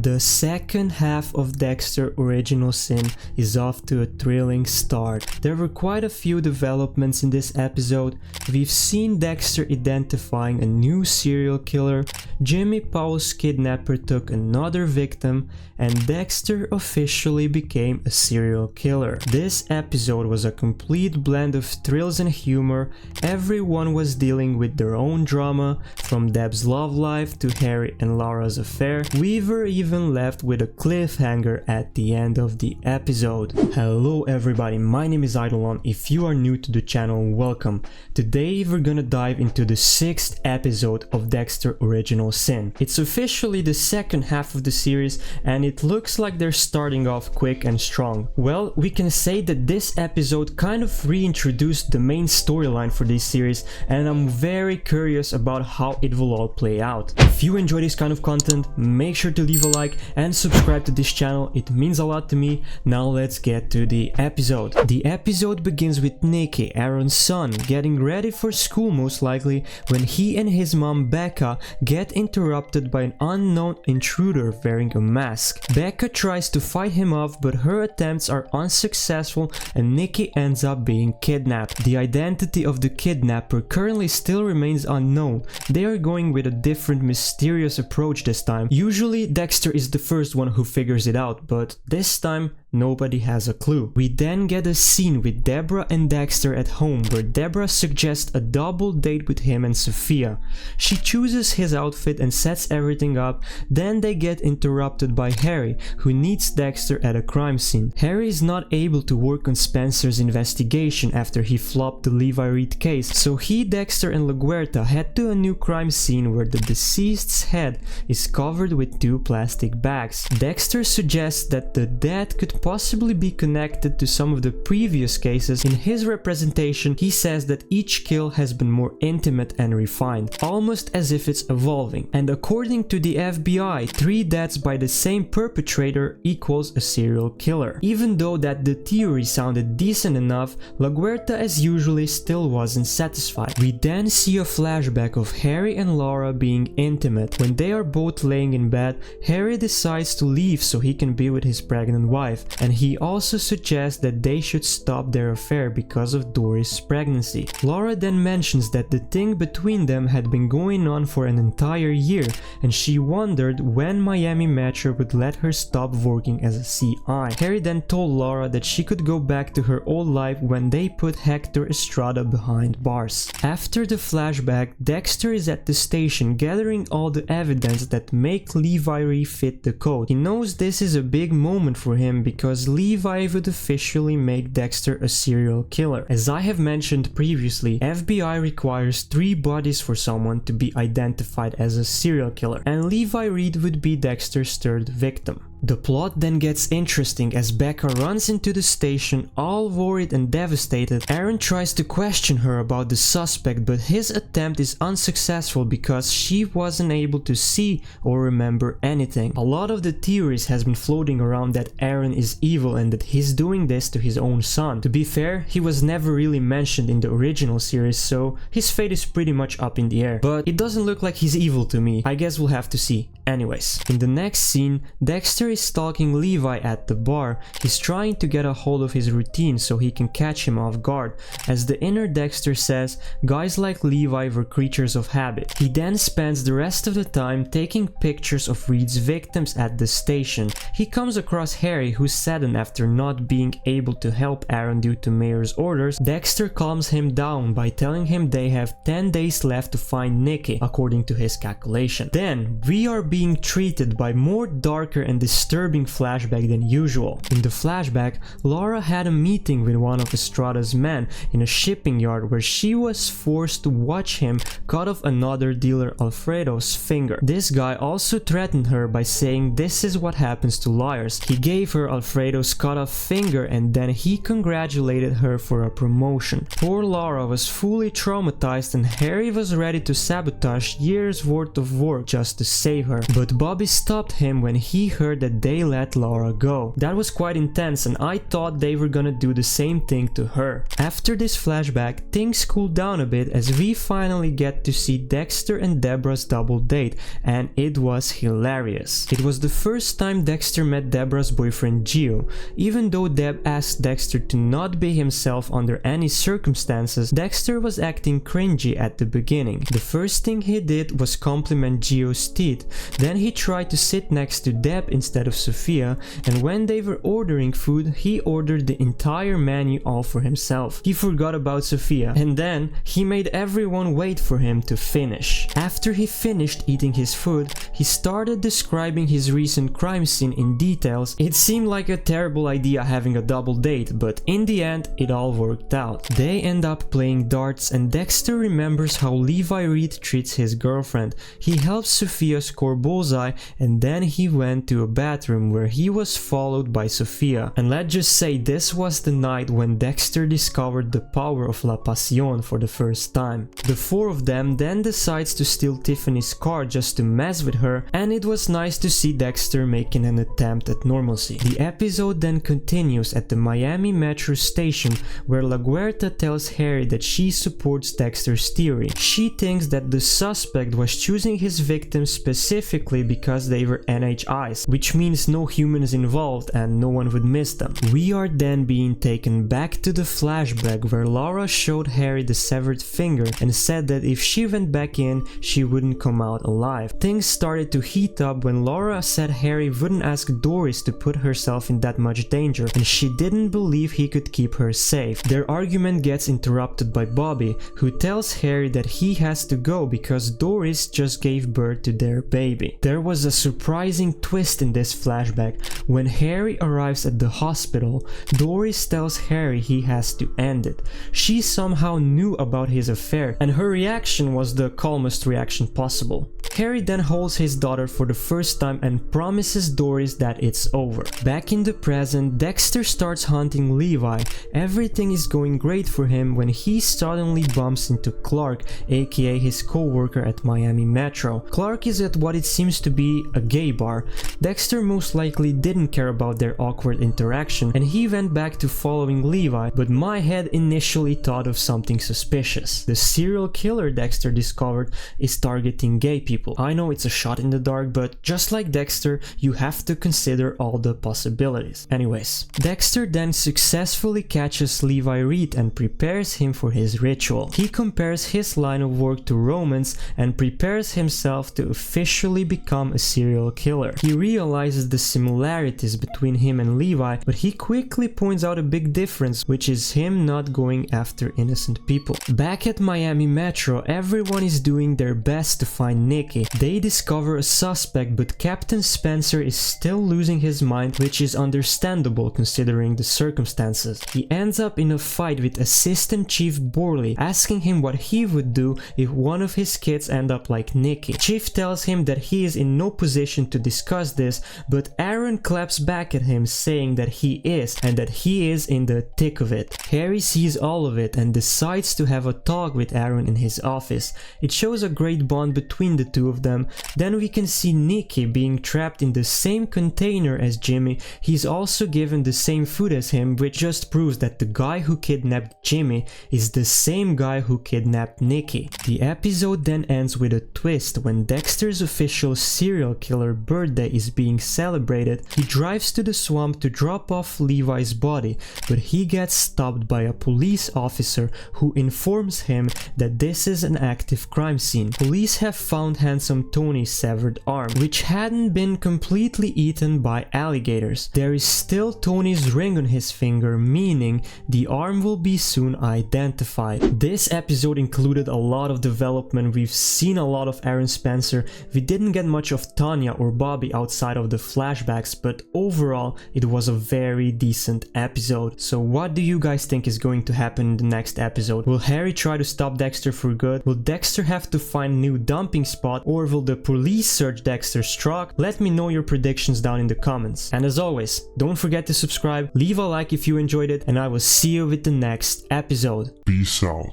The second half of Dexter Original Sin is off to a thrilling start. There were quite a few developments in this episode. We've seen Dexter identifying a new serial killer, Jimmy Powell's kidnapper took another victim, and Dexter officially became a serial killer. This episode was a complete blend of thrills and humor. Everyone was dealing with their own drama, from Deb's love life to Harry and Laura's affair. We were even left with a cliffhanger at the end of the episode. Hello everybody, my name is Eidolon. If you are new to the channel, welcome. Today we're gonna dive into the 6th episode of Dexter Original Sin. It's officially the second half of the series and it looks like they're starting off quick and strong. Well, we can say that this episode kind of reintroduced the main storyline for this series, and I'm very curious about how it will all play out. If you enjoy this kind of content, make sure to leave a like and subscribe to this channel, it means a lot to me. Now let's get to the episode. The episode begins with Nicky, Aaron's son, getting ready for school most likely when he and his mom Becca get interrupted by an unknown intruder wearing a mask. Becca tries to fight him off, but her attempts are unsuccessful and Nicky ends up being kidnapped. The identity of the kidnapper currently still remains unknown. They are going with a different mysterious approach this time. Usually Dexter is the first one who figures it out, but this time nobody has a clue. We then get a scene with Deborah and Dexter at home where Deborah suggests a double date with him and Sophia. She chooses his outfit and sets everything up, then they get interrupted by Harry, who meets Dexter at a crime scene. Harry is not able to work on Spencer's investigation after he flopped the Levi Reed case, so he, Dexter and LaGuerta head to a new crime scene where the deceased's head is covered with 2 plastic bags. Dexter suggests that the death could possibly be connected to some of the previous cases. In his representation, he says that each kill has been more intimate and refined, almost as if it's evolving. And according to the FBI, 3 deaths by the same perpetrator equals a serial killer. Even though that the theory sounded decent enough, LaGuerta as usually still wasn't satisfied. We then see a flashback of Harry and Laura being intimate. When they are both laying in bed, Harry decides to leave so he can be with his pregnant wife, and he also suggests that they should stop their affair because of Doris' pregnancy. Laura then mentions that the thing between them had been going on for an entire year, and she wondered when Miami Metro would let her stop working as a CI. Harry then told Laura that she could go back to her old life when they put Hector Estrada behind bars. After the flashback, Dexter is at the station gathering all the evidence that make Levi Reed fit the code. He knows this is a big moment for him because Levi would officially make Dexter a serial killer. As I have mentioned previously, FBI requires 3 bodies for someone to be identified as a serial killer, and Levi Reed would be Dexter's 3rd victim. The plot then gets interesting as Becca runs into the station all worried and devastated. Aaron tries to question her about the suspect, but his attempt is unsuccessful because she wasn't able to see or remember anything. A lot of the theories has been floating around that Aaron is evil and that he's doing this to his own son. To be fair, he was never really mentioned in the original series, so his fate is pretty much up in the air. But it doesn't look like he's evil to me. I guess we'll have to see. Anyways, in the next scene, Dexter is stalking Levi at the bar. He's trying to get a hold of his routine so he can catch him off guard. As the inner Dexter says, guys like Levi were creatures of habit. He then spends the rest of the time taking pictures of Reed's victims at the station. He comes across Harry, who's saddened after not being able to help Aaron due to Mayor's orders. Dexter calms him down by telling him they have 10 days left to find Nicky, according to his calculation. Then, we are being treated by more darker and disturbing flashback than usual. In the flashback, Laura had a meeting with one of Estrada's men in a shipping yard where she was forced to watch him cut off another dealer Alfredo's finger. This guy also threatened her by saying this is what happens to liars. He gave her Alfredo's cut off finger and then he congratulated her for a promotion. Poor Laura was fully traumatized and Harry was ready to sabotage years worth of work just to save her. but Bobby stopped him when he heard that they let Laura go. That was quite intense, and I thought they were gonna do the same thing to her. After this flashback, things cool down a bit as we finally get to see Dexter and Deborah's double date, and it was hilarious. It was the first time Dexter met Deborah's boyfriend Gio. Even though Deb asked Dexter to not be himself under any circumstances, Dexter was acting cringy at the beginning. The first thing he did was compliment Gio's teeth, then he tried to sit next to Deb instead of Sophia, and when they were ordering food, he ordered the entire menu all for himself. He forgot about Sophia, and then he made everyone wait for him to finish. After he finished eating his food, he started describing his recent crime scene in details. It seemed like a terrible idea having a double date, but in the end, it all worked out. They end up playing darts, and Dexter remembers how Levi Reed treats his girlfriend. He helps Sophia score bullseye, and then he went to a bathroom where he was followed by Sophia. And let's just say this was the night when Dexter discovered the power of La Pasión for the first time. The four of them then decides to steal Tiffany's car just to mess with her, and it was nice to see Dexter making an attempt at normalcy. The episode then continues at the Miami Metro station where LaGuerta tells Harry that she supports Dexter's theory. She thinks that the suspect was choosing his victims specifically because they were NHIs, which means no humans involved and no one would miss them. We are then being taken back to the flashback where Laura showed Harry the severed finger and said that if she went back in, she wouldn't come out alive. Things started to heat up when Laura said Harry wouldn't ask Doris to put herself in that much danger, and she didn't believe he could keep her safe. Their argument gets interrupted by Bobby, who tells Harry that he has to go because Doris just gave birth to their baby. There was a surprising twist in this flashback. When Harry arrives at the hospital, Doris tells Harry he has to end it. She somehow knew about his affair, and her reaction was the calmest reaction possible. Harry then holds his daughter for the first time and promises Doris that it's over. Back in the present, Dexter starts hunting Levi. Everything is going great for him when he suddenly bumps into Clark, aka his co-worker at Miami Metro. Clark is at what it seems to be a gay bar. Dexter most likely didn't care about their awkward interaction, and he went back to following Levi, but my head initially thought of something suspicious. The serial killer Dexter discovered is targeting gay people. I know it's a shot in the dark, but just like Dexter, you have to consider all the possibilities. Anyways, Dexter then successfully catches Levi Reed and prepares him for his ritual. He compares his line of work to romance and prepares himself to officially become a serial killer. He realizes the similarities between him and Levi, but he quickly points out a big difference, which is him not going after innocent people. Back at Miami Metro, everyone is doing their best to find Nikki. They discover a suspect, but Captain Spencer is still losing his mind, which is understandable considering the circumstances. He ends up in a fight with Assistant Chief Borley, asking him what he would do if one of his kids end up like Nikki. Chief tells him that he is in no position to discuss this, but Aaron claps back at him saying that he is, and that he is in the thick of it. Harry sees all of it and decides to have a talk with Aaron in his office. It shows a great bond between the two of them. Then we can see Nikki being trapped in the same container as Jimmy. He's also given the same food as him, which just proves that the guy who kidnapped Jimmy is the same guy who kidnapped Nikki. The episode then ends with a twist when Dexter's official serial killer birthday is being celebrated. He drives to the swamp to drop off Levi's body, but he gets stopped by a police officer who informs him that this is an active crime scene. Police have found Handsome Tony's severed arm, which hadn't been completely eaten by alligators. There is still Tony's ring on his finger, meaning the arm will be soon identified. This episode included a lot of development. We've seen a lot of Aaron Spencer. We didn't get much of Tanya or Bobby outside of the flashbacks, but overall it was a very decent episode. So what do you guys think is going to happen in the next episode? Will Harry try to stop Dexter for good? Will Dexter have to find a new dumping spot, or will the police search Dexter's truck? Let me know your predictions down in the comments. And as always, don't forget to subscribe, leave a like if you enjoyed it, and I will see you with the next episode. Peace out.